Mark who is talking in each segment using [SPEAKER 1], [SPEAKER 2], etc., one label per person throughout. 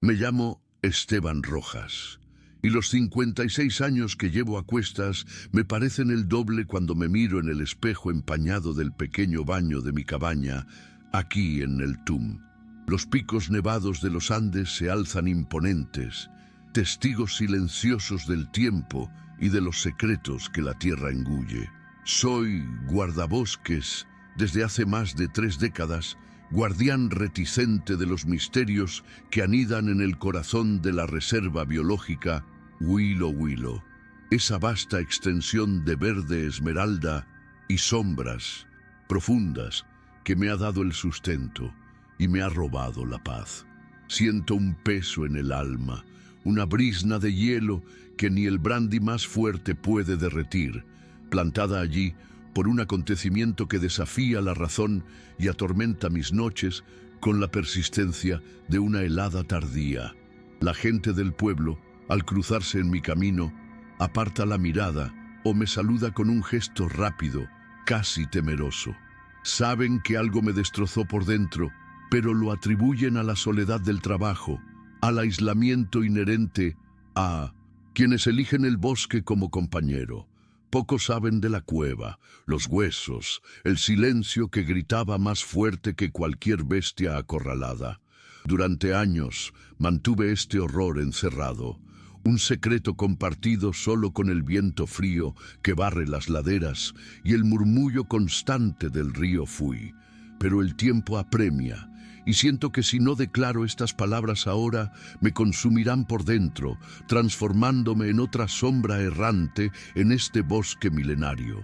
[SPEAKER 1] Me llamo Esteban Rojas, y los 56 años que llevo a cuestas me parecen el doble cuando me miro en el espejo empañado del pequeño baño de mi cabaña, aquí en el TUM. Los picos nevados de los Andes se alzan imponentes, testigos silenciosos del tiempo y de los secretos que la tierra engulle. Soy guardabosques desde hace más de 3 décadas, guardián reticente de los misterios que anidan en el corazón de la reserva biológica Huilo Huilo, esa vasta extensión de verde esmeralda y sombras profundas que me ha dado el sustento y me ha robado la paz. Siento un peso en el alma, una brizna de hielo que ni el brandy más fuerte puede derretir, plantada allí por un acontecimiento que desafía la razón y atormenta mis noches con la persistencia de una helada tardía. La gente del pueblo, al cruzarse en mi camino, aparta la mirada o me saluda con un gesto rápido, casi temeroso. Saben que algo me destrozó por dentro, pero lo atribuyen a la soledad del trabajo, al aislamiento inherente a quienes eligen el bosque como compañero. Pocos saben de la cueva, los huesos, el silencio que gritaba más fuerte que cualquier bestia acorralada. Durante años mantuve este horror encerrado, un secreto compartido solo con el viento frío que barre las laderas y el murmullo constante del río Fui. Pero el tiempo apremia, y siento que si no declaro estas palabras ahora, me consumirán por dentro, transformándome en otra sombra errante en este bosque milenario.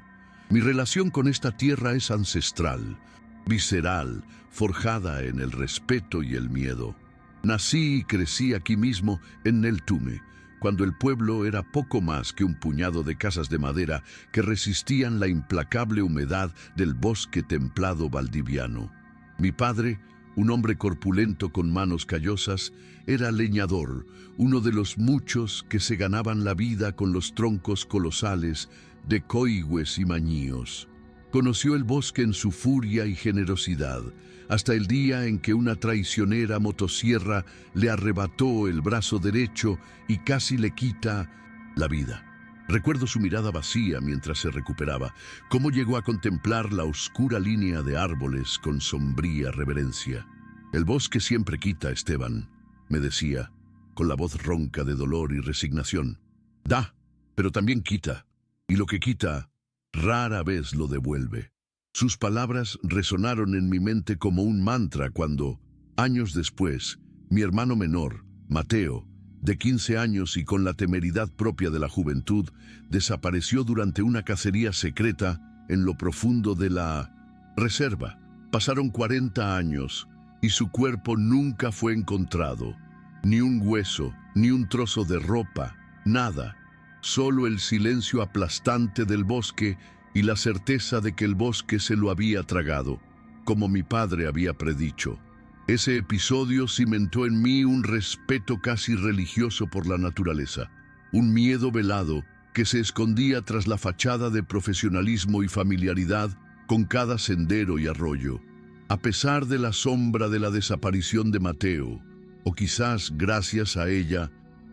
[SPEAKER 1] Mi relación con esta tierra es ancestral, visceral, forjada en el respeto y el miedo. Nací y crecí aquí mismo en el Tume, cuando el pueblo era poco más que un puñado de casas de madera que resistían la implacable humedad del bosque templado valdiviano. Mi padre, un hombre corpulento con manos callosas, era leñador, uno de los muchos que se ganaban la vida con los troncos colosales de coigües y mañíos. Conoció el bosque en su furia y generosidad, hasta el día en que una traicionera motosierra le arrebató el brazo derecho y casi le quita la vida. Recuerdo su mirada vacía mientras se recuperaba, cómo llegó a contemplar la oscura línea de árboles con sombría reverencia. «El bosque siempre quita, Esteban», me decía, con la voz ronca de dolor y resignación. «Da, pero también quita, y lo que quita, rara vez lo devuelve». Sus palabras resonaron en mi mente como un mantra cuando, años después, mi hermano menor, Mateo, de 15 años y con la temeridad propia de la juventud, desapareció durante una cacería secreta en lo profundo de la reserva. Pasaron 40 años y su cuerpo nunca fue encontrado. Ni un hueso, ni un trozo de ropa, nada. Solo el silencio aplastante del bosque y la certeza de que el bosque se lo había tragado, como mi padre había predicho. Ese episodio cimentó en mí un respeto casi religioso por la naturaleza, un miedo velado que se escondía tras la fachada de profesionalismo y familiaridad con cada sendero y arroyo. A pesar de la sombra de la desaparición de Mateo, o quizás gracias a ella,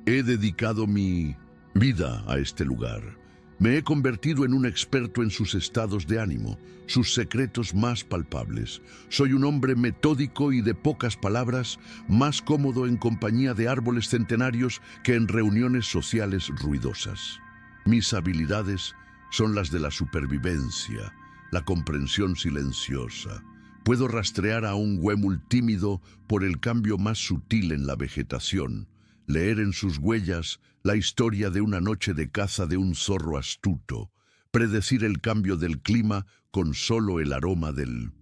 [SPEAKER 1] he dedicado mi vida a este lugar. Me he convertido en un experto en sus estados de ánimo, sus secretos más palpables. Soy un hombre metódico y de pocas palabras, más cómodo en compañía de árboles centenarios que en reuniones sociales ruidosas. Mis habilidades son las de la supervivencia, la comprensión silenciosa. Puedo rastrear a un huémul tímido por el cambio más sutil en la vegetación, leer en sus huellas la historia de una noche de caza de un zorro astuto, predecir el cambio del clima con solo el aroma del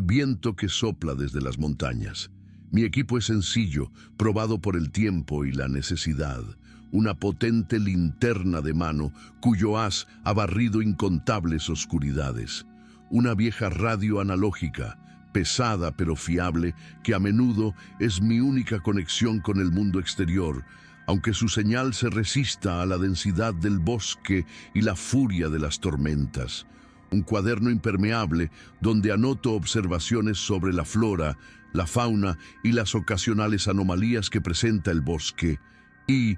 [SPEAKER 1] viento que sopla desde las montañas. Mi equipo es sencillo, probado por el tiempo y la necesidad. Una potente linterna de mano cuyo haz ha barrido incontables oscuridades. Una vieja radio analógica, pesada pero fiable, que a menudo es mi única conexión con el mundo exterior, aunque su señal se resista a la densidad del bosque y la furia de las tormentas. Un cuaderno impermeable donde anoto observaciones sobre la flora, la fauna y las ocasionales anomalías que presenta el bosque, y,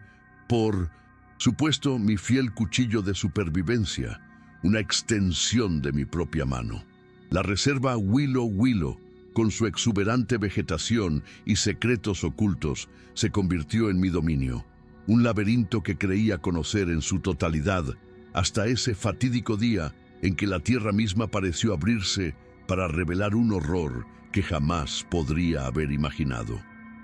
[SPEAKER 1] por supuesto, mi fiel cuchillo de supervivencia, una extensión de mi propia mano. La reserva Willow Willow, con su exuberante vegetación y secretos ocultos, se convirtió en mi dominio. Un laberinto que creía conocer en su totalidad, hasta ese fatídico día en que la tierra misma pareció abrirse para revelar un horror que jamás podría haber imaginado.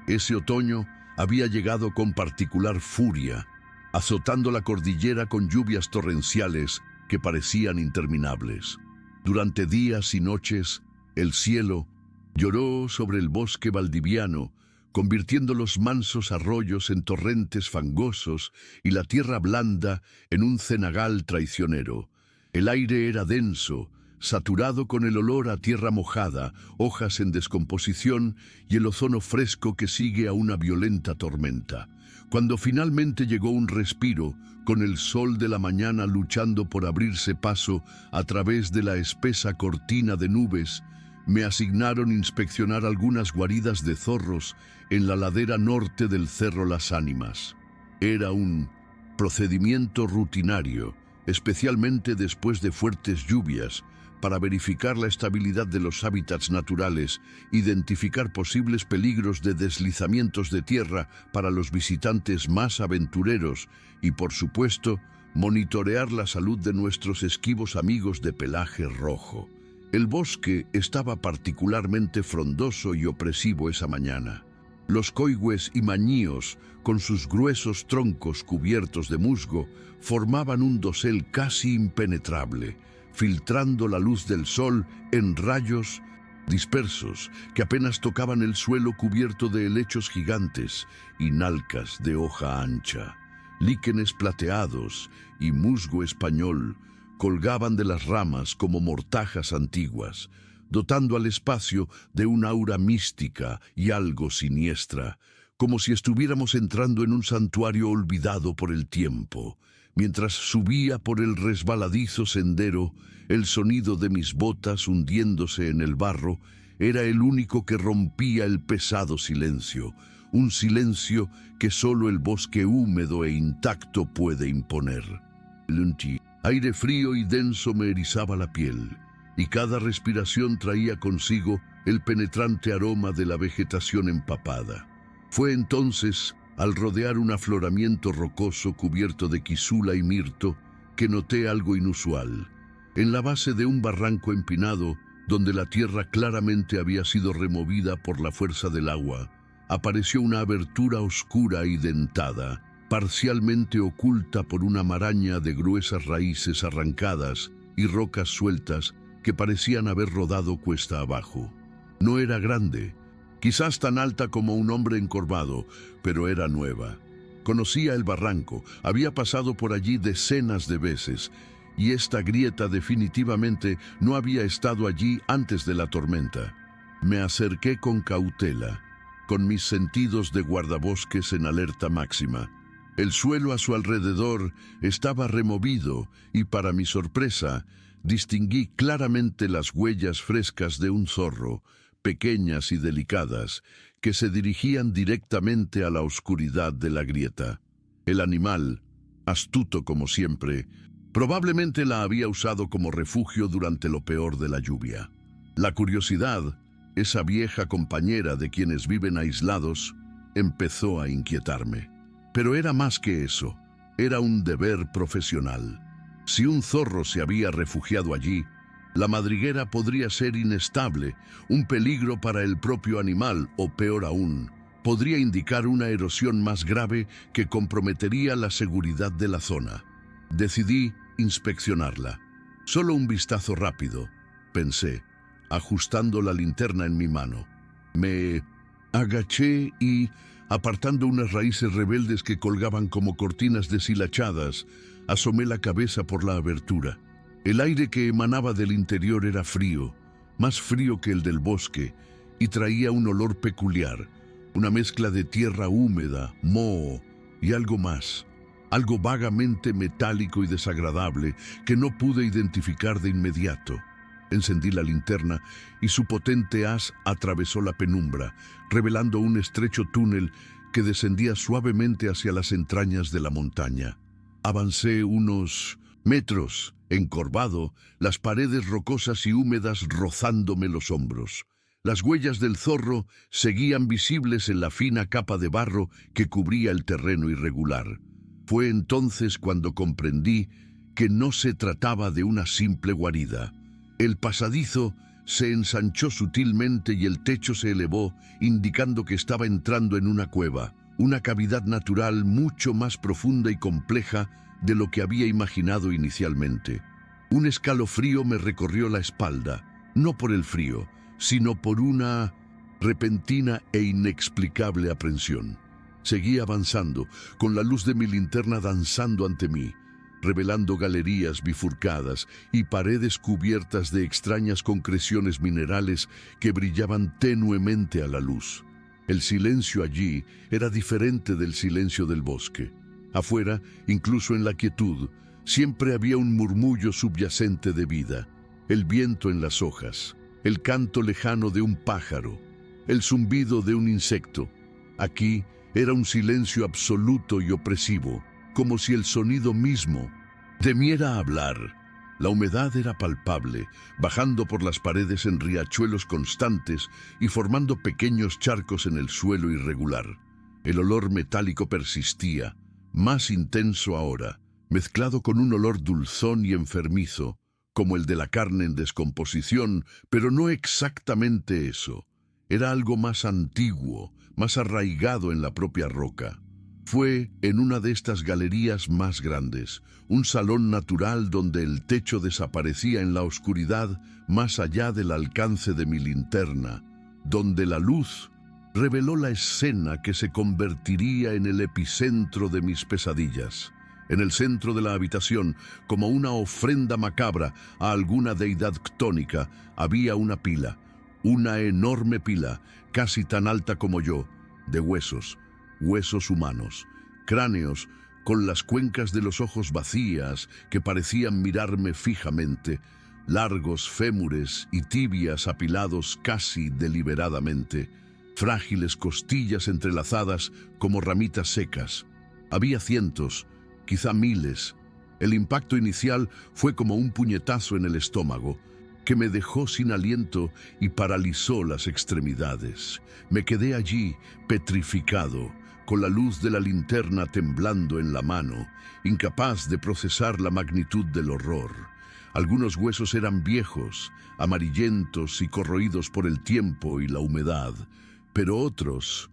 [SPEAKER 1] Ese otoño había llegado con particular furia, azotando la cordillera con lluvias torrenciales que parecían interminables. Durante días y noches, el cielo lloró sobre el bosque valdiviano, convirtiendo los mansos arroyos en torrentes fangosos y la tierra blanda en un cenagal traicionero. El aire era denso, saturado con el olor a tierra mojada, hojas en descomposición y el ozono fresco que sigue a una violenta tormenta. Cuando finalmente llegó un respiro, con el sol de la mañana luchando por abrirse paso a través de la espesa cortina de nubes, me asignaron inspeccionar algunas guaridas de zorros en la ladera norte del Cerro Las Ánimas. Era un procedimiento rutinario, especialmente después de fuertes lluvias, para verificar la estabilidad de los hábitats naturales, identificar posibles peligros de deslizamientos de tierra para los visitantes más aventureros y, por supuesto, monitorear la salud de nuestros esquivos amigos de pelaje rojo. El bosque estaba particularmente frondoso y opresivo esa mañana. Los coigües y mañíos, con sus gruesos troncos cubiertos de musgo, formaban un dosel casi impenetrable, filtrando la luz del sol en rayos dispersos que apenas tocaban el suelo cubierto de helechos gigantes y nalcas de hoja ancha. Líquenes plateados y musgo español colgaban de las ramas como mortajas antiguas, dotando al espacio de un aura mística y algo siniestra, como si estuviéramos entrando en un santuario olvidado por el tiempo. Mientras subía por el resbaladizo sendero, el sonido de mis botas hundiéndose en el barro era el único que rompía el pesado silencio, un silencio que solo el bosque húmedo e intacto puede imponer. Aire frío y denso me erizaba la piel, y cada respiración traía consigo el penetrante aroma de la vegetación empapada. Fue entonces, al rodear un afloramiento rocoso cubierto de quisula y mirto, que noté algo inusual. En la base de un barranco empinado, donde la tierra claramente había sido removida por la fuerza del agua, apareció una abertura oscura y dentada, parcialmente oculta por una maraña de gruesas raíces arrancadas y rocas sueltas que parecían haber rodado cuesta abajo. No era grande, quizás tan alta como un hombre encorvado, pero era nueva. Conocía el barranco, había pasado por allí decenas de veces, y esta grieta definitivamente no había estado allí antes de la tormenta. Me acerqué con cautela, con mis sentidos de guardabosques en alerta máxima. El suelo a su alrededor estaba removido y, para mi sorpresa, distinguí claramente las huellas frescas de un zorro, pequeñas y delicadas, que se dirigían directamente a la oscuridad de la grieta. El animal, astuto como siempre, probablemente la había usado como refugio durante lo peor de la lluvia. La curiosidad, esa vieja compañera de quienes viven aislados, empezó a inquietarme. Pero era más que eso, era un deber profesional. Si un zorro se había refugiado allí, la madriguera podría ser inestable, un peligro para el propio animal o, peor aún, podría indicar una erosión más grave que comprometería la seguridad de la zona. Decidí inspeccionarla. Solo un vistazo rápido, pensé, ajustando la linterna en mi mano. Me agaché y, apartando unas raíces rebeldes que colgaban como cortinas deshilachadas, asomé la cabeza por la abertura. El aire que emanaba del interior era frío, más frío que el del bosque, y traía un olor peculiar, una mezcla de tierra húmeda, moho y algo más, algo vagamente metálico y desagradable que no pude identificar de inmediato. Encendí la linterna y su potente haz atravesó la penumbra, revelando un estrecho túnel que descendía suavemente hacia las entrañas de la montaña. Avancé unos metros, encorvado, las paredes rocosas y húmedas rozándome los hombros. Las huellas del zorro seguían visibles en la fina capa de barro que cubría el terreno irregular. Fue entonces cuando comprendí que no se trataba de una simple guarida. El pasadizo se ensanchó sutilmente y el techo se elevó, indicando que estaba entrando en una cueva, una cavidad natural mucho más profunda y compleja de lo que había imaginado inicialmente. Un escalofrío me recorrió la espalda, no por el frío, sino por una repentina e inexplicable aprensión. Seguí avanzando, con la luz de mi linterna danzando ante mí, revelando galerías bifurcadas y paredes cubiertas de extrañas concreciones minerales que brillaban tenuemente a la luz. El silencio allí era diferente del silencio del bosque. Afuera, incluso en la quietud, siempre había un murmullo subyacente de vida, el viento en las hojas, el canto lejano de un pájaro, el zumbido de un insecto. Aquí era un silencio absoluto y opresivo, como si el sonido mismo temiera hablar. La humedad era palpable, bajando por las paredes en riachuelos constantes y formando pequeños charcos en el suelo irregular. El olor metálico persistía, más intenso ahora, mezclado con un olor dulzón y enfermizo, como el de la carne en descomposición, pero no exactamente eso. Era algo más antiguo, más arraigado en la propia roca. Fue en una de estas galerías más grandes, un salón natural donde el techo desaparecía en la oscuridad más allá del alcance de mi linterna, donde la luz reveló la escena que se convertiría en el epicentro de mis pesadillas. En el centro de la habitación, como una ofrenda macabra a alguna deidad ctónica, había una pila, una enorme pila, casi tan alta como yo, de huesos humanos, cráneos con las cuencas de los ojos vacías que parecían mirarme fijamente, largos fémures y tibias apilados casi deliberadamente, frágiles costillas entrelazadas como ramitas secas. Había cientos, quizá miles. El impacto inicial fue como un puñetazo en el estómago, que me dejó sin aliento y paralizó las extremidades. Me quedé allí, petrificado, con la luz de la linterna temblando en la mano, incapaz de procesar la magnitud del horror. Algunos huesos eran viejos, amarillentos y corroídos por el tiempo y la humedad, pero otros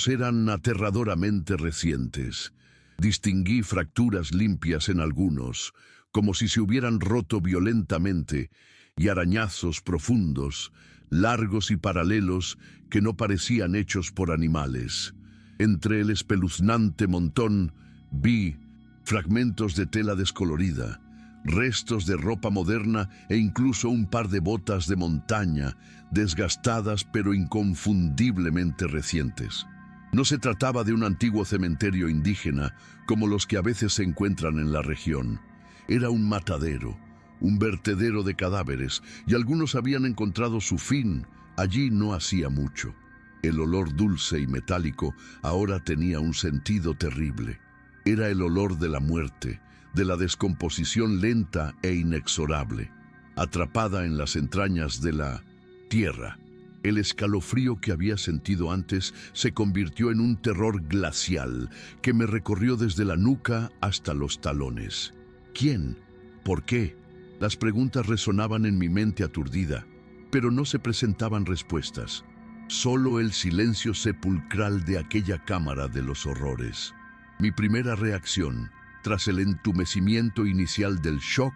[SPEAKER 1] eran aterradoramente recientes. Distinguí fracturas limpias en algunos, como si se hubieran roto violentamente, y arañazos profundos, largos y paralelos, que no parecían hechos por animales. Entre el espeluznante montón vi fragmentos de tela descolorida, restos de ropa moderna e incluso un par de botas de montaña, desgastadas pero inconfundiblemente recientes. No se trataba de un antiguo cementerio indígena como los que a veces se encuentran en la región. Era un matadero, un vertedero de cadáveres, y algunos habían encontrado su fin allí no hacía mucho. El olor dulce y metálico ahora tenía un sentido terrible. Era el olor de la muerte, de la descomposición lenta e inexorable, atrapada en las entrañas de la tierra. El escalofrío que había sentido antes se convirtió en un terror glacial que me recorrió desde la nuca hasta los talones. ¿Quién? ¿Por qué? Las preguntas resonaban en mi mente aturdida, pero no se presentaban respuestas. Solo el silencio sepulcral de aquella cámara de los horrores. Mi primera reacción, tras el entumecimiento inicial del shock,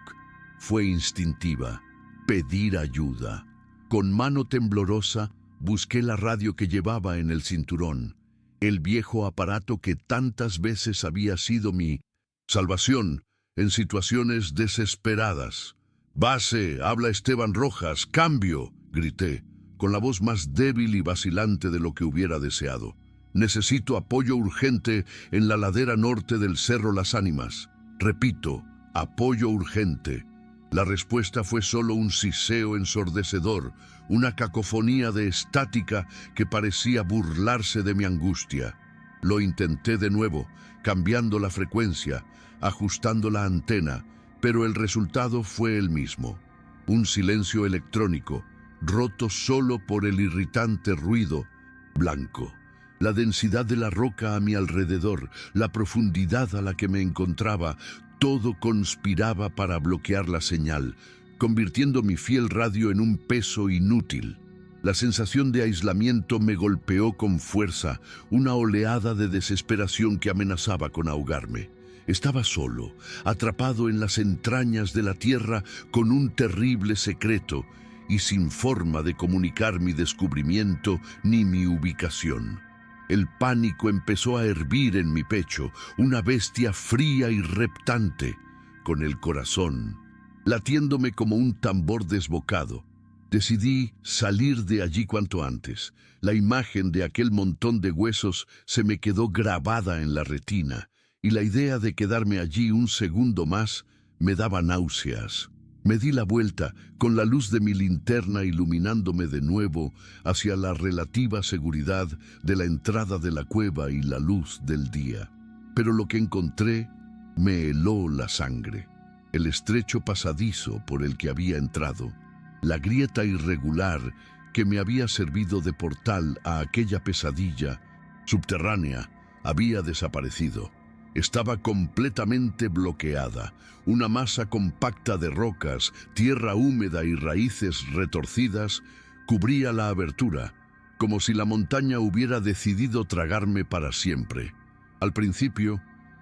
[SPEAKER 1] fue instintiva: pedir ayuda. Con mano temblorosa, busqué la radio que llevaba en el cinturón, el viejo aparato que tantas veces había sido mi salvación en situaciones desesperadas. «Base, habla Esteban Rojas, cambio», grité, con la voz más débil y vacilante de lo que hubiera deseado. «Necesito apoyo urgente en la ladera norte del Cerro Las Ánimas. Repito, apoyo urgente». La respuesta fue solo un siseo ensordecedor, una cacofonía de estática que parecía burlarse de mi angustia. Lo intenté de nuevo, cambiando la frecuencia, ajustando la antena, pero el resultado fue el mismo. Un silencio electrónico, roto solo por el irritante ruido blanco. La densidad de la roca a mi alrededor, la profundidad a la que me encontraba, todo conspiraba para bloquear la señal, convirtiendo mi fiel radio en un peso inútil. La sensación de aislamiento me golpeó con fuerza, una oleada de desesperación que amenazaba con ahogarme. Estaba solo, atrapado en las entrañas de la tierra con un terrible secreto y sin forma de comunicar mi descubrimiento ni mi ubicación. El pánico empezó a hervir en mi pecho, una bestia fría y reptante, con el corazón latiéndome como un tambor desbocado. Decidí salir de allí cuanto antes. La imagen de aquel montón de huesos se me quedó grabada en la retina, y la idea de quedarme allí un segundo más me daba náuseas. Me di la vuelta, con la luz de mi linterna iluminándome de nuevo hacia la relativa seguridad de la entrada de la cueva y la luz del día. Pero lo que encontré me heló la sangre. El estrecho pasadizo por el que había entrado, la grieta irregular que me había servido de portal a aquella pesadilla subterránea, había desaparecido. Estaba completamente bloqueada. Una masa compacta de rocas, tierra húmeda y raíces retorcidas cubría la abertura, como si la montaña hubiera decidido tragarme para siempre. Al principio,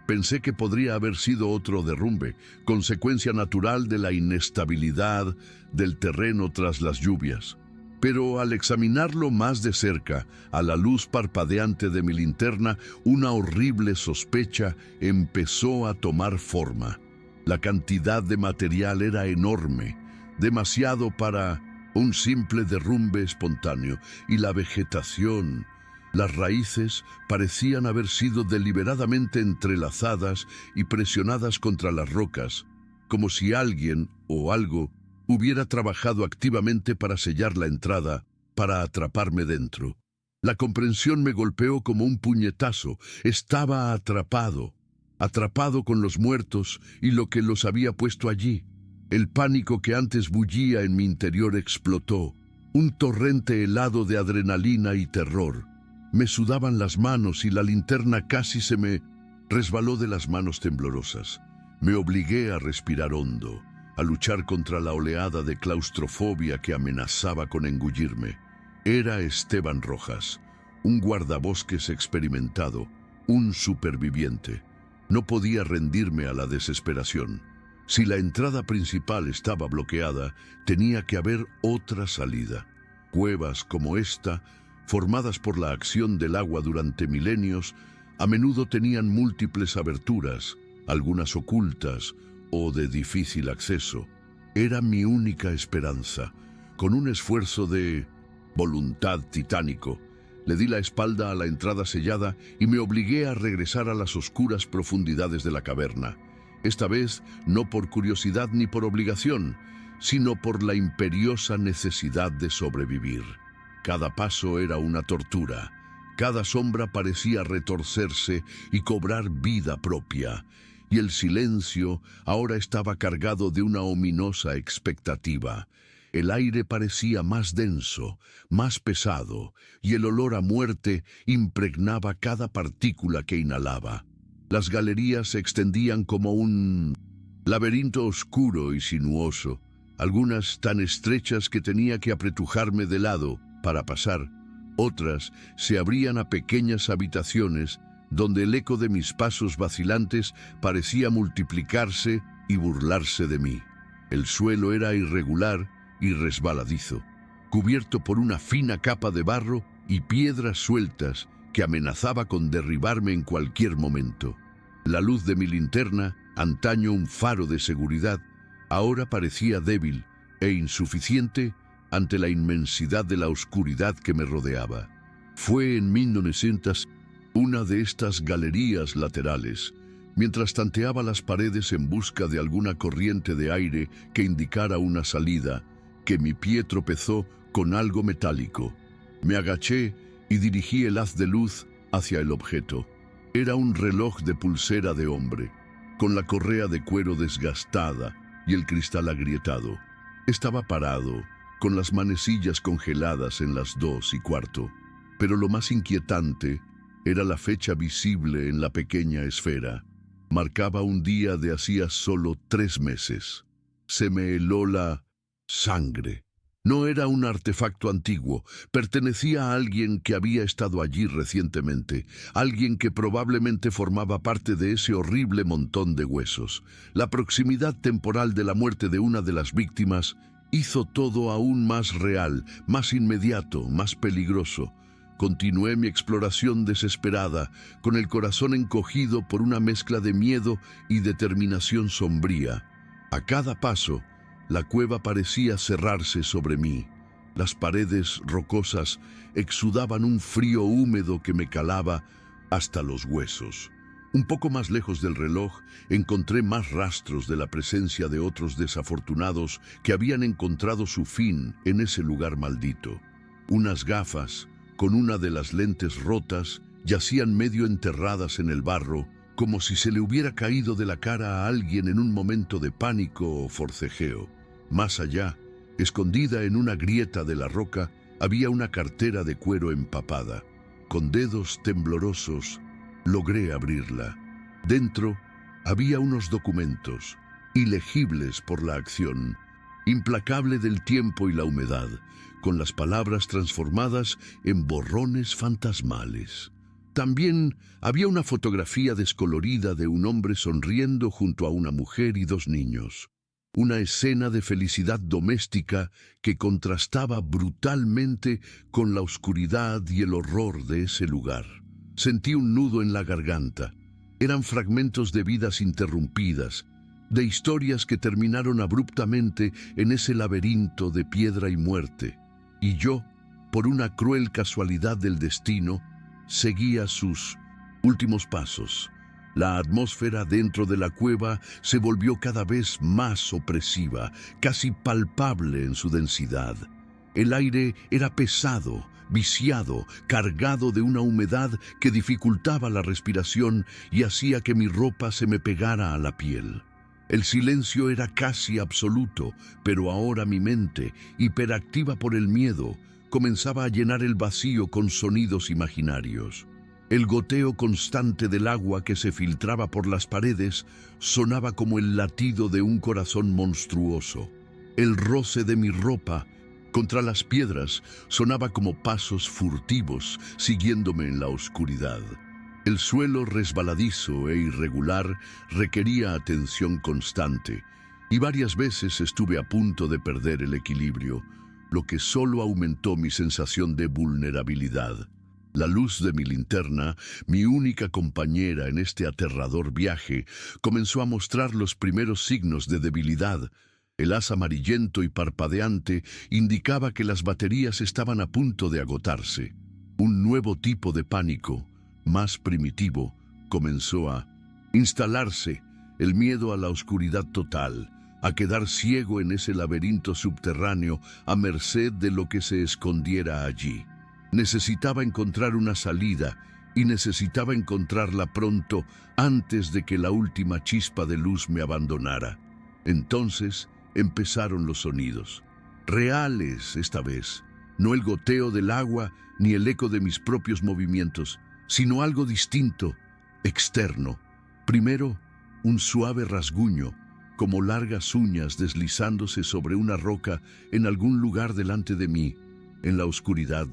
[SPEAKER 1] pensé que podría haber sido otro derrumbe, consecuencia natural de la inestabilidad del terreno tras las lluvias. Pero al examinarlo más de cerca, a la luz parpadeante de mi linterna, una horrible sospecha empezó a tomar forma. La cantidad de material era enorme, demasiado para un simple derrumbe espontáneo, y la vegetación, las raíces, parecían haber sido deliberadamente entrelazadas y presionadas contra las rocas, como si alguien o algo hubiera trabajado activamente para sellar la entrada, para atraparme dentro. La comprensión me golpeó como un puñetazo. Estaba atrapado con los muertos y lo que los había puesto allí. El pánico que antes bullía en mi interior explotó, un torrente helado de adrenalina y terror. Me sudaban las manos y la linterna casi se me resbaló de las manos temblorosas. Me obligué a respirar hondo, a luchar contra la oleada de claustrofobia que amenazaba con engullirme. Era Esteban Rojas, un guardabosques experimentado, un superviviente. No podía rendirme a la desesperación. Si la entrada principal estaba bloqueada, tenía que haber otra salida. Cuevas como esta, formadas por la acción del agua durante milenios, a menudo tenían múltiples aberturas, algunas ocultas o de difícil acceso. Era mi única esperanza. Con un esfuerzo de voluntad titánico, le di la espalda a la entrada sellada y me obligué a regresar a las oscuras profundidades de la caverna. Esta vez no por curiosidad ni por obligación, sino por la imperiosa necesidad de sobrevivir. Cada paso era una tortura. Cada sombra parecía retorcerse y cobrar vida propia, y el silencio ahora estaba cargado de una ominosa expectativa. El aire parecía más denso, más pesado, y el olor a muerte impregnaba cada partícula que inhalaba. Las galerías se extendían como un laberinto oscuro y sinuoso, algunas tan estrechas que tenía que apretujarme de lado para pasar. Otras se abrían a pequeñas habitaciones donde el eco de mis pasos vacilantes parecía multiplicarse y burlarse de mí. El suelo era irregular y resbaladizo, cubierto por una fina capa de barro y piedras sueltas que amenazaba con derribarme en cualquier momento. La luz de mi linterna, antaño un faro de seguridad, ahora parecía débil e insuficiente ante la inmensidad de la oscuridad que me rodeaba. Fue en 1900 una de estas galerías laterales, mientras tanteaba las paredes en busca de alguna corriente de aire que indicara una salida, que mi pie tropezó con algo metálico. Me agaché y dirigí el haz de luz hacia el objeto. Era un reloj de pulsera de hombre, con la correa de cuero desgastada y el cristal agrietado. Estaba parado, con las manecillas congeladas en las 2:15, pero lo más inquietante era la fecha visible en la pequeña esfera. Marcaba un día de hacía solo 3 meses. Se me heló la sangre. No era un artefacto antiguo, pertenecía a alguien que había estado allí recientemente, alguien que probablemente formaba parte de ese horrible montón de huesos. La proximidad temporal de la muerte de una de las víctimas hizo todo aún más real, más inmediato, más peligroso. Continué mi exploración desesperada, con el corazón encogido por una mezcla de miedo y determinación sombría. A cada paso, la cueva parecía cerrarse sobre mí. Las paredes rocosas exudaban un frío húmedo que me calaba hasta los huesos. Un poco más lejos del reloj, encontré más rastros de la presencia de otros desafortunados que habían encontrado su fin en ese lugar maldito. Unas gafas, con una de las lentes rotas, yacían medio enterradas en el barro, como si se le hubiera caído de la cara a alguien en un momento de pánico o forcejeo. Más allá, escondida en una grieta de la roca, había una cartera de cuero empapada. Con dedos temblorosos, logré abrirla. Dentro había unos documentos, ilegibles por la acción, implacable del tiempo y la humedad, con las palabras transformadas en borrones fantasmales. También había una fotografía descolorida de un hombre sonriendo junto a una mujer y 2 niños. Una escena de felicidad doméstica que contrastaba brutalmente con la oscuridad y el horror de ese lugar. Sentí un nudo en la garganta. Eran fragmentos de vidas interrumpidas, de historias que terminaron abruptamente en ese laberinto de piedra y muerte. Y yo, por una cruel casualidad del destino, seguía sus últimos pasos. La atmósfera dentro de la cueva se volvió cada vez más opresiva, casi palpable en su densidad. El aire era pesado, viciado, cargado de una humedad que dificultaba la respiración y hacía que mi ropa se me pegara a la piel. El silencio era casi absoluto, pero ahora mi mente, hiperactiva por el miedo, comenzaba a llenar el vacío con sonidos imaginarios. El goteo constante del agua que se filtraba por las paredes sonaba como el latido de un corazón monstruoso. El roce de mi ropa contra las piedras sonaba como pasos furtivos siguiéndome en la oscuridad. El suelo resbaladizo e irregular requería atención constante, y varias veces estuve a punto de perder el equilibrio, lo que solo aumentó mi sensación de vulnerabilidad. La luz de mi linterna, mi única compañera en este aterrador viaje, comenzó a mostrar los primeros signos de debilidad. El haz amarillento y parpadeante indicaba que las baterías estaban a punto de agotarse. Un nuevo tipo de pánico, más primitivo, comenzó a instalarse, el miedo a la oscuridad total, a quedar ciego en ese laberinto subterráneo a merced de lo que se escondiera allí. Necesitaba encontrar una salida y necesitaba encontrarla pronto antes de que la última chispa de luz me abandonara. Entonces empezaron los sonidos, reales esta vez, no el goteo del agua ni el eco de mis propios movimientos, sino algo distinto, externo. Primero, un suave rasguño, como largas uñas deslizándose sobre una roca en algún lugar delante de mí, en la oscuridad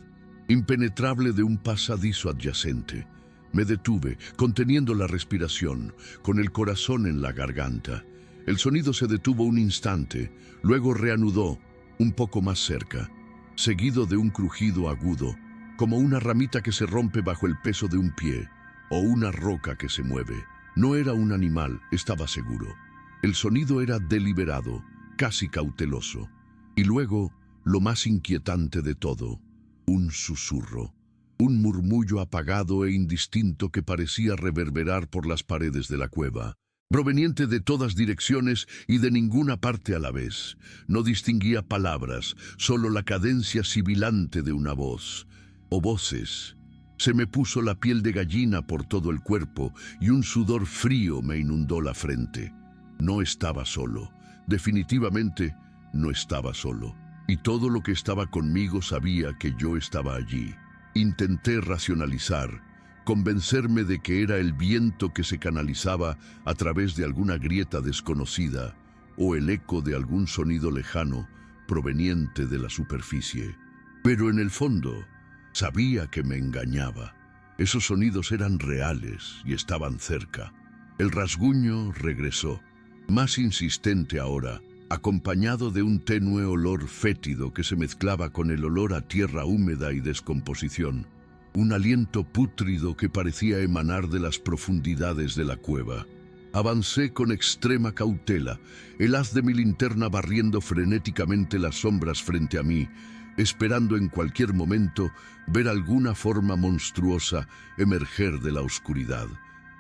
[SPEAKER 1] impenetrable de un pasadizo adyacente. Me detuve, conteniendo la respiración, con el corazón en la garganta. El sonido se detuvo un instante, luego reanudó, un poco más cerca, seguido de un crujido agudo, como una ramita que se rompe bajo el peso de un pie, o una roca que se mueve. No era un animal, estaba seguro. El sonido era deliberado, casi cauteloso. Y luego, lo más inquietante de todo, un susurro. un murmullo apagado e indistinto que parecía reverberar por las paredes de la cueva, proveniente de todas direcciones y de ninguna parte a la vez. No distinguía palabras, solo la cadencia sibilante de una voz, o voces. Se me puso la piel de gallina por todo el cuerpo y un sudor frío me inundó la frente. No estaba solo, definitivamente no estaba solo, y todo lo que estaba conmigo sabía que yo estaba allí. Intenté racionalizar, convencerme de que era el viento que se canalizaba a través de alguna grieta desconocida o el eco de algún sonido lejano proveniente de la superficie. Pero en el fondo, sabía que me engañaba. Esos sonidos eran reales y estaban cerca. El rasguño regresó, más insistente ahora, acompañado de un tenue olor fétido que se mezclaba con el olor a tierra húmeda y descomposición. Un aliento pútrido que parecía emanar de las profundidades de la cueva. Avancé con extrema cautela, el haz de mi linterna barriendo frenéticamente las sombras frente a mí, esperando en cualquier momento ver alguna forma monstruosa emerger de la oscuridad.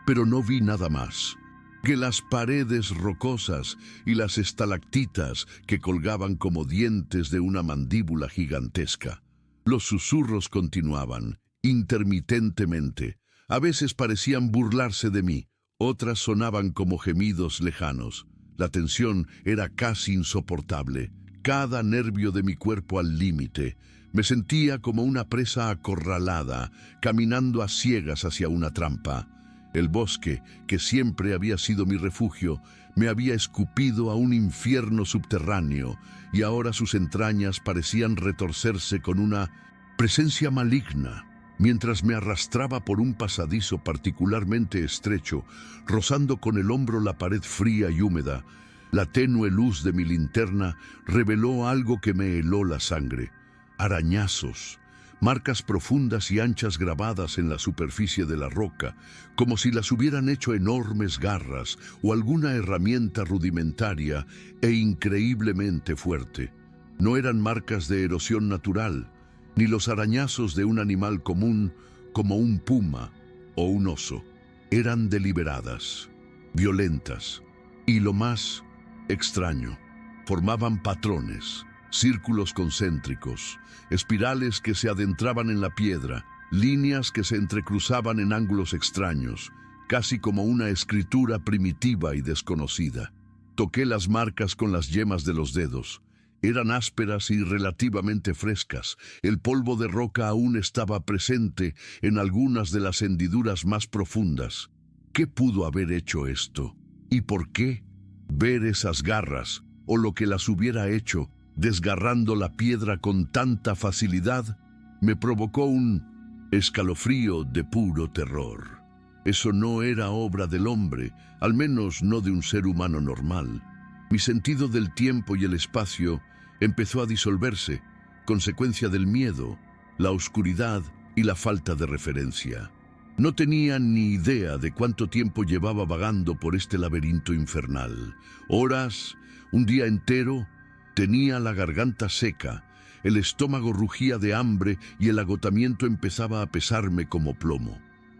[SPEAKER 1] Pero no vi nada más que las paredes rocosas y las estalactitas que colgaban como dientes de una mandíbula gigantesca. Los susurros continuaban, intermitentemente. A veces parecían burlarse de mí, otras sonaban como gemidos lejanos. La tensión era casi insoportable, cada nervio de mi cuerpo al límite. Me sentía como una presa acorralada, caminando a ciegas hacia una trampa. El bosque, que siempre había sido mi refugio, me había escupido a un infierno subterráneo, y ahora sus entrañas parecían retorcerse con una presencia maligna, mientras me arrastraba por un pasadizo particularmente estrecho, rozando con el hombro la pared fría y húmeda. La tenue luz de mi linterna reveló algo que me heló la sangre. Arañazos, marcas profundas y anchas grabadas en la superficie de la roca, como si las hubieran hecho enormes garras o alguna herramienta rudimentaria e increíblemente fuerte. No eran marcas de erosión natural, ni los arañazos de un animal común como un puma o un oso. Eran deliberadas, violentas, y lo más extraño, formaban patrones, círculos concéntricos, espirales que se adentraban en la piedra, líneas que se entrecruzaban en ángulos extraños, casi como una escritura primitiva y desconocida. Toqué las marcas con las yemas de los dedos. Eran ásperas y relativamente frescas. El polvo de roca aún estaba presente en algunas de las hendiduras más profundas. ¿Qué pudo haber hecho esto? ¿Y por qué? Ver esas garras, o lo que las hubiera hecho, desgarrando la piedra con tanta facilidad, me provocó un escalofrío de puro terror. Eso no era obra del hombre, al menos no de un ser humano normal. Mi sentido del tiempo y el espacio empezó a disolverse, consecuencia del miedo, la oscuridad y la falta de referencia. No tenía ni idea de cuánto tiempo llevaba vagando por este laberinto infernal. Horas, un día entero. Tenía la garganta seca, el estómago rugía de hambre y el agotamiento empezaba a pesarme como plomo.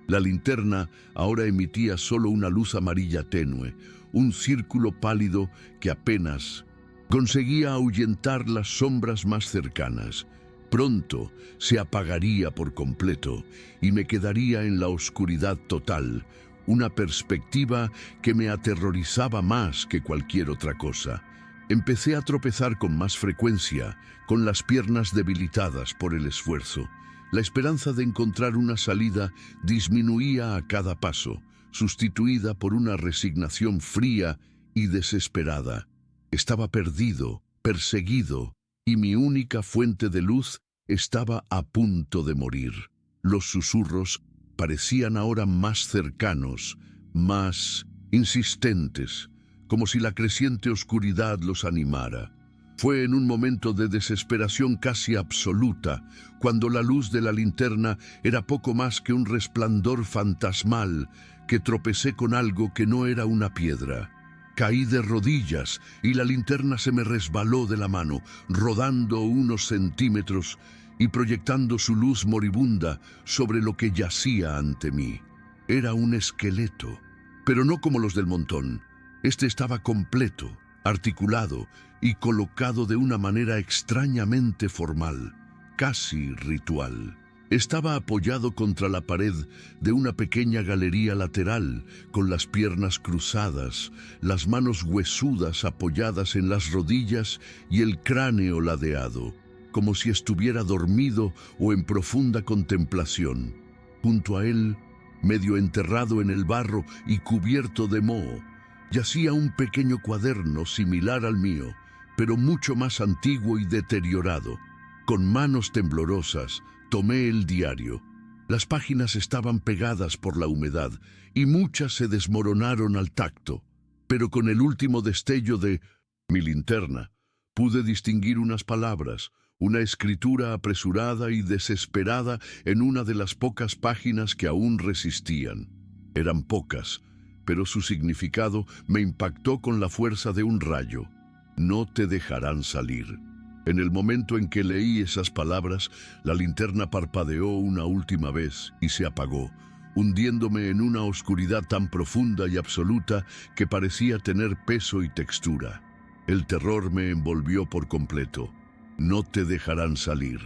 [SPEAKER 1] La linterna ahora emitía solo una luz amarilla tenue, un círculo pálido que apenas conseguía ahuyentar las sombras más cercanas. Pronto se apagaría por completo y me quedaría en la oscuridad total, una perspectiva que me aterrorizaba más que cualquier otra cosa. Empecé a tropezar con más frecuencia, con las piernas debilitadas por el esfuerzo. La esperanza de encontrar una salida disminuía a cada paso, sustituida por una resignación fría y desesperada. Estaba perdido, perseguido, y mi única fuente de luz estaba a punto de morir. Los susurros parecían ahora más cercanos, más insistentes, como si la creciente oscuridad los animara. Fue en un momento de desesperación casi absoluta, cuando la luz de la linterna era poco más que un resplandor fantasmal, que tropecé con algo que no era una piedra. Caí de rodillas y la linterna se me resbaló de la mano, rodando unos centímetros, y proyectando su luz moribunda sobre lo que yacía ante mí. Era un esqueleto, pero no como los del montón. Este estaba completo, articulado y colocado de una manera extrañamente formal, casi ritual. Estaba apoyado contra la pared de una pequeña galería lateral, con las piernas cruzadas, las manos huesudas apoyadas en las rodillas y el cráneo ladeado, como si estuviera dormido o en profunda contemplación. Junto a él, medio enterrado en el barro y cubierto de moho, yacía un pequeño cuaderno similar al mío, pero mucho más antiguo y deteriorado. Con manos temblorosas, tomé el diario. Las páginas estaban pegadas por la humedad y muchas se desmoronaron al tacto, pero con el último destello de mi linterna pude distinguir unas palabras, una escritura apresurada y desesperada en una de las pocas páginas que aún resistían. Eran pocas, pero su significado me impactó con la fuerza de un rayo. No te dejarán salir. En el momento en que leí esas palabras, la linterna parpadeó una última vez y se apagó, hundiéndome en una oscuridad tan profunda y absoluta que parecía tener peso y textura. El terror me envolvió por completo. No te dejarán salir.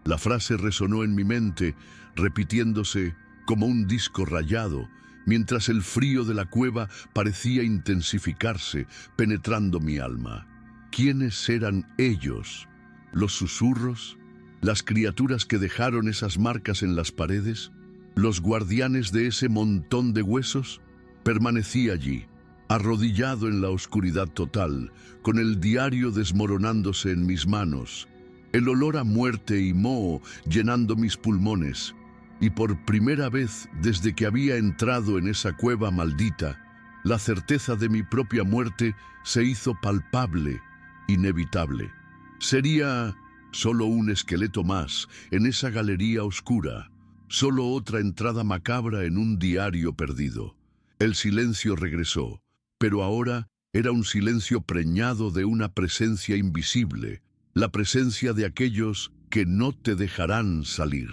[SPEAKER 1] La frase resonó en mi mente, repitiéndose como un disco rayado, mientras el frío de la cueva parecía intensificarse, penetrando mi alma. ¿Quiénes eran ellos? ¿Los susurros? ¿Las criaturas que dejaron esas marcas en las paredes? ¿Los guardianes de ese montón de huesos? Permanecí allí, arrodillado en la oscuridad total, con el diario desmoronándose en mis manos, el olor a muerte y moho llenando mis pulmones, y por primera vez desde que había entrado en esa cueva maldita, la certeza de mi propia muerte se hizo palpable, inevitable. Sería solo un esqueleto más en esa galería oscura, solo otra entrada macabra en un diario perdido. El silencio regresó, pero ahora era un silencio preñado de una presencia invisible, la presencia de aquellos que no te dejarán salir.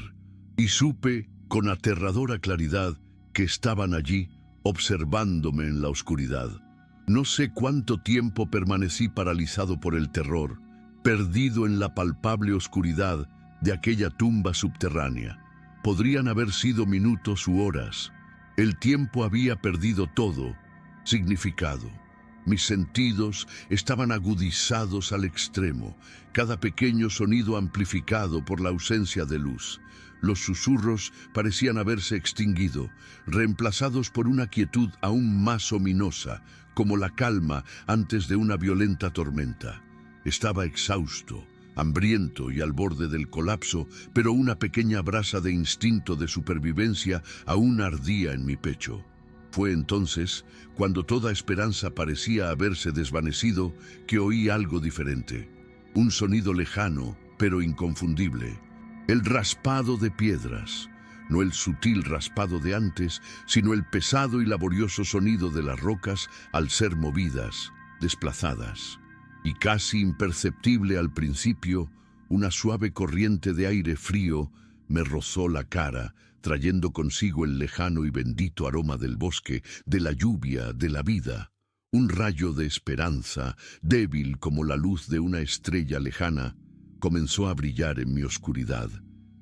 [SPEAKER 1] Y supe con aterradora claridad que estaban allí, observándome en la oscuridad. No sé cuánto tiempo permanecí paralizado por el terror, perdido en la palpable oscuridad de aquella tumba subterránea. Podrían haber sido minutos u horas. El tiempo había perdido todo significado. Mis sentidos estaban agudizados al extremo, cada pequeño sonido amplificado por la ausencia de luz. Los susurros parecían haberse extinguido, reemplazados por una quietud aún más ominosa, como la calma antes de una violenta tormenta. Estaba exhausto, hambriento y al borde del colapso, pero una pequeña brasa de instinto de supervivencia aún ardía en mi pecho. Fue entonces, cuando toda esperanza parecía haberse desvanecido, que oí algo diferente. Un sonido lejano, pero inconfundible. El raspado de piedras. No el sutil raspado de antes, sino el pesado y laborioso sonido de las rocas al ser movidas, desplazadas. Y casi imperceptible al principio, una suave corriente de aire frío me rozó la cara, trayendo consigo el lejano y bendito aroma del bosque, de la lluvia, de la vida. Un rayo de esperanza, débil como la luz de una estrella lejana, comenzó a brillar en mi oscuridad.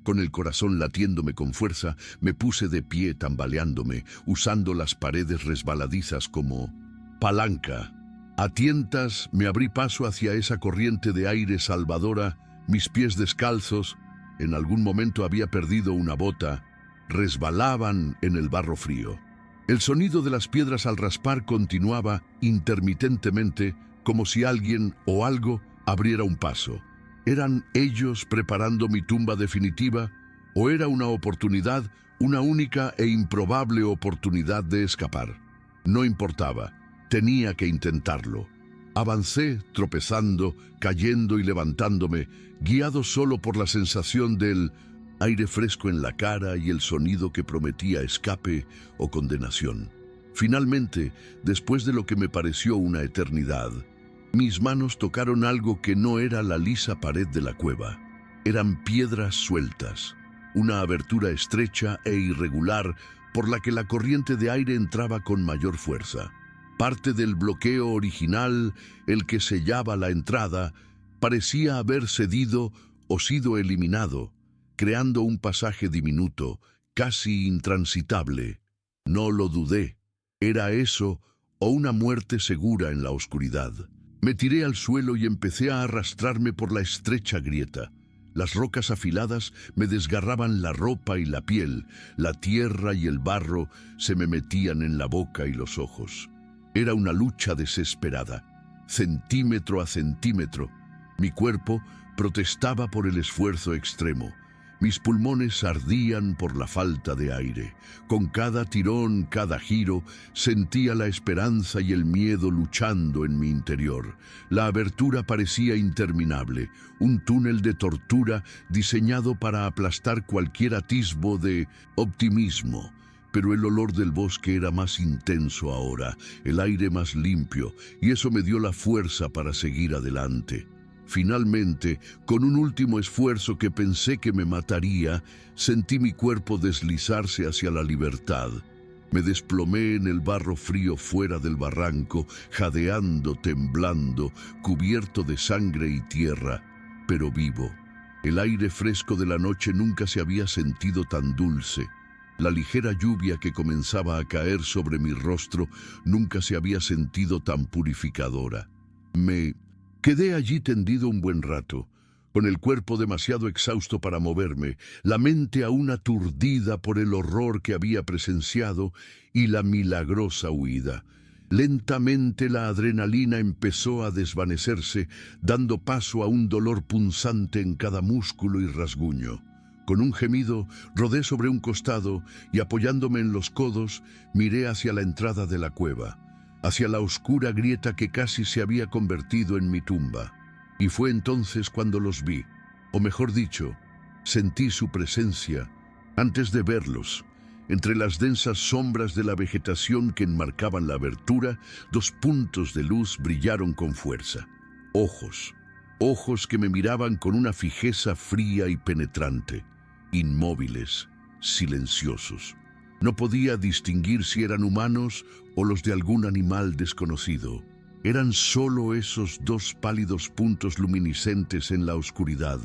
[SPEAKER 1] Con el corazón latiéndome con fuerza, me puse de pie tambaleándome, usando las paredes resbaladizas como palanca. A tientas me abrí paso hacia esa corriente de aire salvadora, mis pies descalzos, en algún momento había perdido una bota, resbalaban en el barro frío. El sonido de las piedras al raspar continuaba intermitentemente, como si alguien o algo abriera un paso. ¿Eran ellos preparando mi tumba definitiva? ¿O era una oportunidad, una única e improbable oportunidad de escapar? No importaba, tenía que intentarlo. Avancé, tropezando, cayendo y levantándome, guiado solo por la sensación del aire fresco en la cara y el sonido que prometía escape o condenación. Finalmente, después de lo que me pareció una eternidad, mis manos tocaron algo que no era la lisa pared de la cueva. Eran piedras sueltas, una abertura estrecha e irregular por la que la corriente de aire entraba con mayor fuerza. Parte del bloqueo original, el que sellaba la entrada, parecía haber cedido o sido eliminado, creando un pasaje diminuto, casi intransitable. No lo dudé. Era eso o una muerte segura en la oscuridad. Me tiré al suelo y empecé a arrastrarme por la estrecha grieta. Las rocas afiladas me desgarraban la ropa y la piel, la tierra y el barro se me metían en la boca y los ojos. Era una lucha desesperada, centímetro a centímetro. Mi cuerpo protestaba por el esfuerzo extremo. Mis pulmones ardían por la falta de aire. Con cada tirón, cada giro, sentía la esperanza y el miedo luchando en mi interior. La abertura parecía interminable, un túnel de tortura diseñado para aplastar cualquier atisbo de optimismo. Pero el olor del bosque era más intenso ahora, el aire más limpio, y eso me dio la fuerza para seguir adelante. Finalmente, con un último esfuerzo que pensé que me mataría, sentí mi cuerpo deslizarse hacia la libertad. Me desplomé en el barro frío fuera del barranco, jadeando, temblando, cubierto de sangre y tierra, pero vivo. El aire fresco de la noche nunca se había sentido tan dulce. La ligera lluvia que comenzaba a caer sobre mi rostro nunca se había sentido tan purificadora. Quedé allí tendido un buen rato, con el cuerpo demasiado exhausto para moverme, la mente aún aturdida por el horror que había presenciado y la milagrosa huida. Lentamente la adrenalina empezó a desvanecerse, dando paso a un dolor punzante en cada músculo y rasguño. Con un gemido, rodé sobre un costado y apoyándome en los codos, miré hacia la entrada de la cueva, hacia la oscura grieta que casi se había convertido en mi tumba. Y fue entonces cuando los vi, o mejor dicho, sentí su presencia antes de verlos. Entre las densas sombras de la vegetación que enmarcaban la abertura, dos puntos de luz brillaron con fuerza. Ojos que me miraban con una fijeza fría y penetrante, inmóviles, silenciosos. No podía distinguir si eran humanos o los de algún animal desconocido. Eran solo esos dos pálidos puntos luminiscentes en la oscuridad,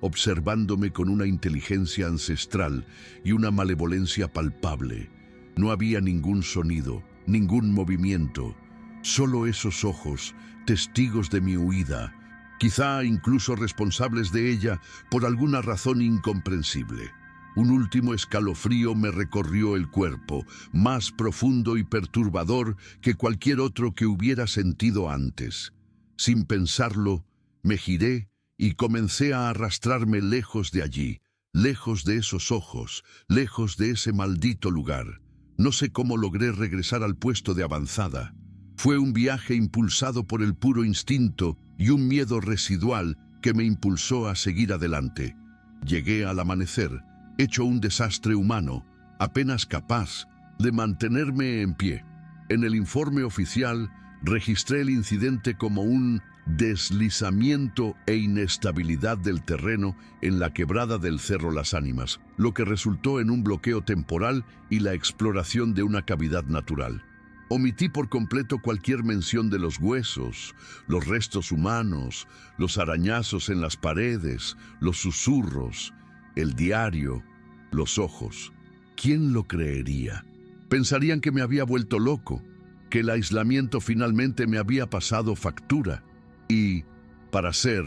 [SPEAKER 1] observándome con una inteligencia ancestral y una malevolencia palpable. No había ningún sonido, ningún movimiento, solo esos ojos, testigos de mi huida, quizá incluso responsables de ella por alguna razón incomprensible. Un último escalofrío me recorrió el cuerpo, más profundo y perturbador que cualquier otro que hubiera sentido antes. Sin pensarlo, me giré y comencé a arrastrarme lejos de allí, lejos de esos ojos, lejos de ese maldito lugar. No sé cómo logré regresar al puesto de avanzada. Fue un viaje impulsado por el puro instinto y un miedo residual que me impulsó a seguir adelante. Llegué al amanecer, hecho un desastre humano, apenas capaz de mantenerme en pie. En el informe oficial registré el incidente como un deslizamiento e inestabilidad del terreno en la quebrada del Cerro Las Ánimas, lo que resultó en un bloqueo temporal y la exploración de una cavidad natural. Omití por completo cualquier mención de los huesos, los restos humanos, los arañazos en las paredes, los susurros, el diario, los ojos. ¿Quién lo creería? Pensarían que me había vuelto loco, que el aislamiento finalmente me había pasado factura. Y, para ser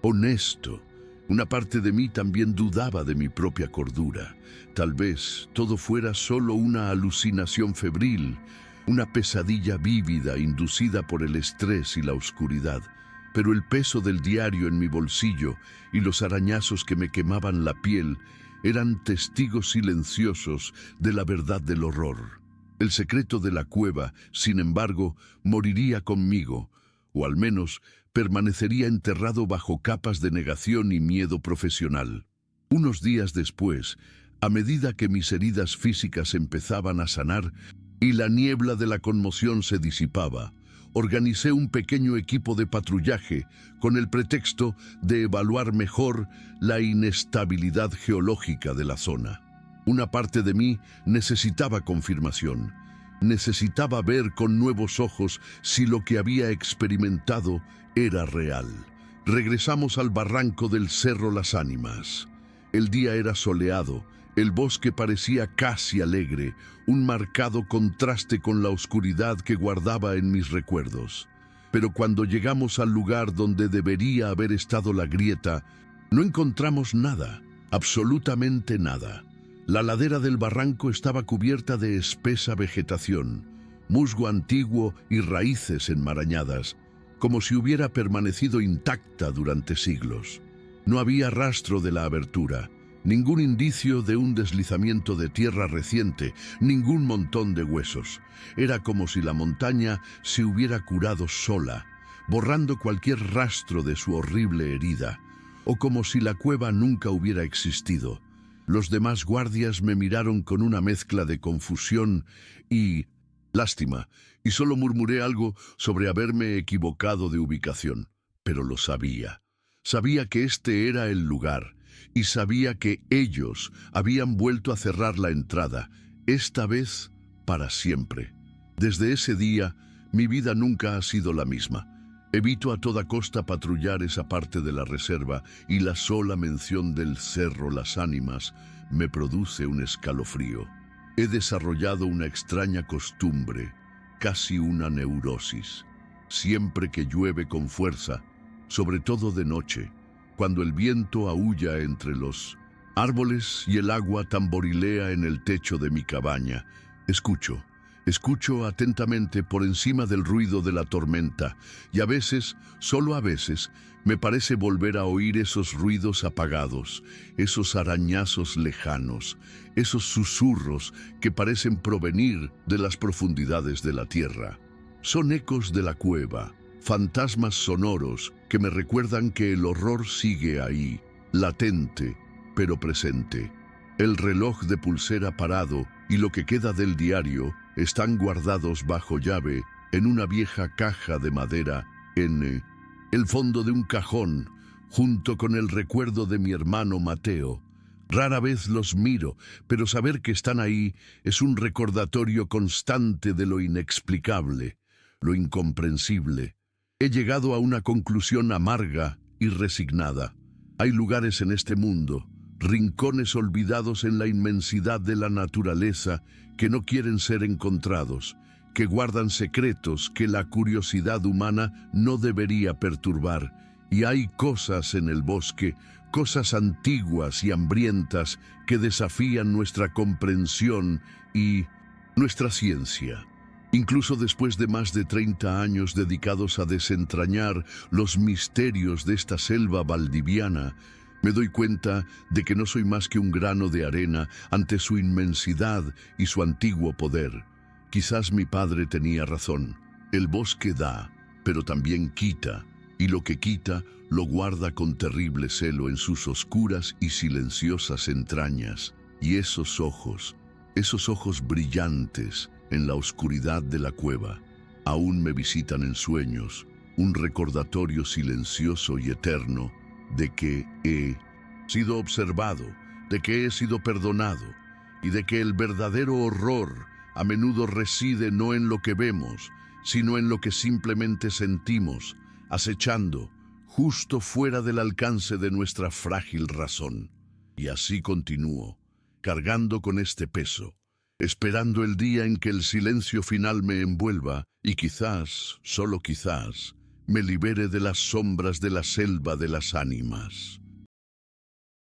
[SPEAKER 1] honesto, una parte de mí también dudaba de mi propia cordura. Tal vez todo fuera solo una alucinación febril, una pesadilla vívida inducida por el estrés y la oscuridad. Pero el peso del diario en mi bolsillo y los arañazos que me quemaban la piel eran testigos silenciosos de la verdad del horror. El secreto de la cueva, sin embargo, moriría conmigo, o al menos permanecería enterrado bajo capas de negación y miedo profesional. Unos días después, a medida que mis heridas físicas empezaban a sanar y la niebla de la conmoción se disipaba, organicé un pequeño equipo de patrullaje con el pretexto de evaluar mejor la inestabilidad geológica de la zona. Una parte de mí necesitaba confirmación. Necesitaba ver con nuevos ojos si lo que había experimentado era real. Regresamos al barranco del Cerro Las Ánimas. El día era soleado, el bosque parecía casi alegre, un marcado contraste con la oscuridad que guardaba en mis recuerdos. Pero cuando llegamos al lugar donde debería haber estado la grieta, no encontramos nada, absolutamente nada. La ladera del barranco estaba cubierta de espesa vegetación, musgo antiguo y raíces enmarañadas, como si hubiera permanecido intacta durante siglos. No había rastro de la abertura, ningún indicio de un deslizamiento de tierra reciente, ningún montón de huesos. Era como si la montaña se hubiera curado sola, borrando cualquier rastro de su horrible herida, o como si la cueva nunca hubiera existido. Los demás guardias me miraron con una mezcla de confusión y lástima, y solo murmuré algo sobre haberme equivocado de ubicación. Pero lo sabía. Sabía que este era el lugar, y sabía que ellos habían vuelto a cerrar la entrada, esta vez para siempre. Desde ese día, mi vida nunca ha sido la misma. Evito a toda costa patrullar esa parte de la reserva y la sola mención del Cerro Las Ánimas me produce un escalofrío. He desarrollado una extraña costumbre, casi una neurosis. Siempre que llueve con fuerza, sobre todo de noche, cuando el viento aúlla entre los árboles y el agua tamborilea en el techo de mi cabaña, Escucho atentamente por encima del ruido de la tormenta y a veces, solo a veces, me parece volver a oír esos ruidos apagados, esos arañazos lejanos, esos susurros que parecen provenir de las profundidades de la tierra. Son ecos de la cueva, fantasmas sonoros que me recuerdan que el horror sigue ahí, latente, pero presente. El reloj de pulsera parado y lo que queda del diario están guardados bajo llave en una vieja caja de madera en el fondo de un cajón, junto con el recuerdo de mi hermano Mateo. Rara vez los miro, pero saber que están ahí es un recordatorio constante de lo inexplicable, lo incomprensible. He llegado a una conclusión amarga y resignada. Hay lugares en este mundo, rincones olvidados en la inmensidad de la naturaleza que no quieren ser encontrados, que guardan secretos que la curiosidad humana no debería perturbar. Y hay cosas en el bosque, cosas antiguas y hambrientas que desafían nuestra comprensión y nuestra ciencia. Incluso después de más de 30 años dedicados a desentrañar los misterios de esta selva valdiviana, me doy cuenta de que no soy más que un grano de arena ante su inmensidad y su antiguo poder. Quizás mi padre tenía razón. El bosque da, pero también quita, y lo que quita lo guarda con terrible celo en sus oscuras y silenciosas entrañas. Y esos ojos brillantes en la oscuridad de la cueva, aún me visitan en sueños, un recordatorio silencioso y eterno de que he sido observado, de que he sido perdonado y de que el verdadero horror a menudo reside no en lo que vemos, sino en lo que simplemente sentimos, acechando, justo fuera del alcance de nuestra frágil razón. Y así continúo, cargando con este peso, esperando el día en que el silencio final me envuelva y quizás, solo quizás, me libere de las sombras de la selva de las ánimas.